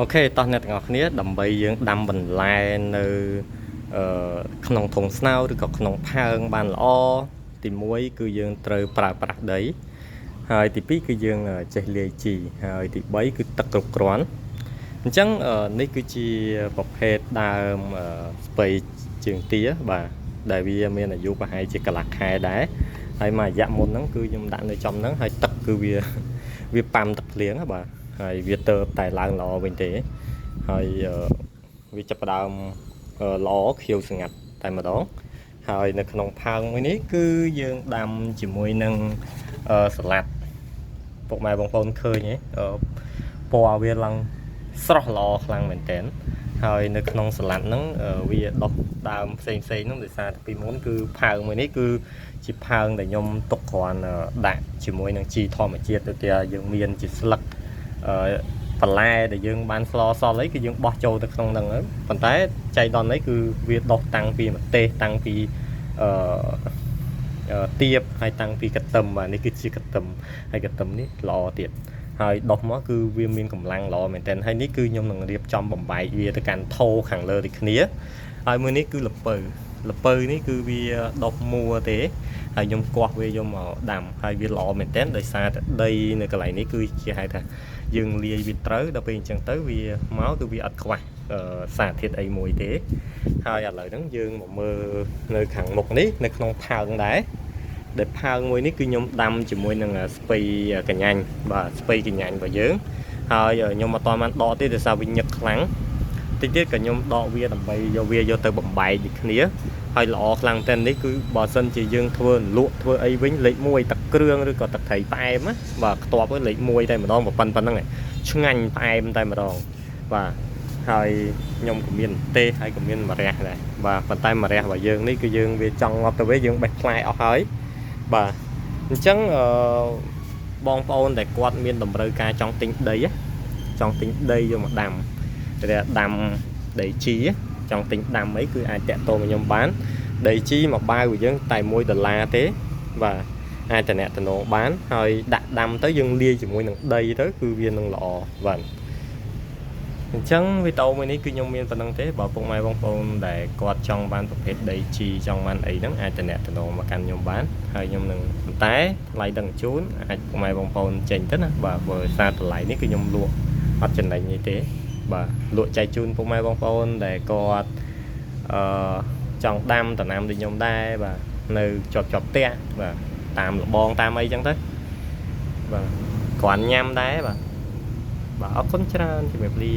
Ok តោះអ្នកទាំងអស់គ្នាដើម្បីយើងដាំបន្លែនៅក្នុងធុងស្នោឬក៏ក្នុងផើងបានល្អទី1គឺយើងត្រូវប្រើប្រាស់ដីហើយទី2គឺយើងចេះលាយជីហើយទី3គឺទឹកគ្រប់គ្រាន់អញ្ចឹងនេះគឺជាប្រភេទដើមស្ពៃជើងទាបាទដែលវាមានអាយុប្រហែលជាកន្លះខែដែរហើយមួយរយៈមុនហ្នឹងគឺខ្ញុំដាក់នៅចំហ្នឹងហើយទឹកគឺវាប៉ាំទឹកភ្លៀងបាទហើយវាទៅតែឡើងល្អវិញទេហើយវាចាប់ផ្ដើមល្អខៀវស្ងាត់តែម្ដងហើយនៅក្នុងផើងមួយនេះគឺយើងដាំជាមួយនឹងសាឡាត់ពុកម៉ែបងប្អូនឃើញទេពណ៌វាឡើងស្រស់ល្អខ្លាំងមែនតើហើយនៅក្នុងសាឡាត់ហ្នឹងវាដុះដើមផ្សេងហ្នឹងដោយសារតែពីមុនគឺផើងមួយនេះគឺជាផើងដែលខ្ញុំទុកគ្រាន់ដាក់ជាមួយនឹងជីធម្មជាតិទៅទៀតយើងមានជាស្លឹកបន្លែដែលយើងបានស្លសល់អីគឺយើងបោះចូលទៅក្នុងហ្នឹងប៉ុន្តែចៃដន្យនេះគឺវាដុះតាំងពីម្ទេសតាំងពីទៀបហើយតាំងពីកទឹមបាទនេះគឺជាកទឹមហើយកទឹមនេះល្អទៀតហើយដុះមកគឺវាមានកម្លាំងល្អមែនទែនហើយនេះគឺខ្ញុំនឹងរៀបចំបំបែកវាទៅកាន់ថូខាងលើដូចគ្នាហើយមួយនេះគឺល្ពៅនេះគឺវាដុះមួទេហើយខ្ញុំគាស់វាយកមកដាំហើយវាល្អមែនទែនដោយសារតែដីនៅកន្លែងនេះគឺជាហៅថាយើងលាយវាត្រូវដល់ពេលអញ្ចឹងទៅវាមកគឺវាអត់ខ្វះសារធាតុអីមួយទេហើយឥឡូវហ្នឹងយើងមកមើលនៅខាងមុខនេះនៅក្នុងផើងដែរដែលផើងមួយនេះគឺខ្ញុំដាំជាមួយនឹងស្ពៃកញ្ញាញ់បាទស្ពៃកញ្ញាញ់របស់យើងហើយខ្ញុំអត់ទាន់បានដកទេដោយសារវាញឹកខ្លាំងតិចទៀតក៏ខ្ញុំដកវាដើម្បីយកទៅបំបែកដូចគ្នាហើយល្អខ្លាំងតែនេះគឺបើសិនជាយើងធ្វើលក់ធ្វើអីវិញលេខ1ទឹកគ្រឿងឬក៏ទឹកត្រីផ្អែមណាបាទខ្ទាប់លេខ1តែម្ដងប៉ុណ្្នឹងឆ្ងាញ់ផ្អែមតែម្ដងបាទហើយខ្ញុំក៏មានទេហើយក៏មានម្រះដែរបាទប៉ុន្តែម្រះរបស់យើងនេះគឺយើងវាចង់ងាប់ទៅវិញយើងបេះផ្លែអស់ហើយបាទអញ្ចឹងបងប្អូនដែលគាត់មានតម្រូវការចង់ទិញដីយកមកដាំតែដាំដីជីចង់ទិញដាំអីគឺអាចតាក់ទងvớiខ្ញុំបានដីជីមកបាវcủaយើងតែ$1ទេបាទអាចតំណតំណងបានហើយដាក់ដាំទៅយើងលាយជាមួយនឹងដីទៅគឺវានឹងល្អបាទអញ្ចឹងវីដេអូមួយនេះគឺខ្ញុំមានប៉ុណ្្នឹងទេបើពុកម៉ែបងប្អូនដែលគាត់ចង់បានប្រភេទដីជីចង់បានអីហ្នឹងអាចតំណតំណងមកកាន់ខ្ញុំបានហើយខ្ញុំនឹងប៉ុន្តែថ្លៃដឹងជូនអាចពុកម៉ែបងប្អូនចេញទៅណាបាទបើសារតម្លៃនេះគឺខ្ញុំលក់អត់ចំណេញនេះទេបាទលក់ចែកជូនពុកម៉ែបងប្អូនដែលគាត់ចង់ដាំដំណាំដូចខ្ញុំដែរបាទនៅជាប់ផ្ទះបាទតាមលបងតាមអីចឹងទៅបាទគ្រាន់ញ៉ាំដែរបាទអរគុណច្រើនជំរាបលា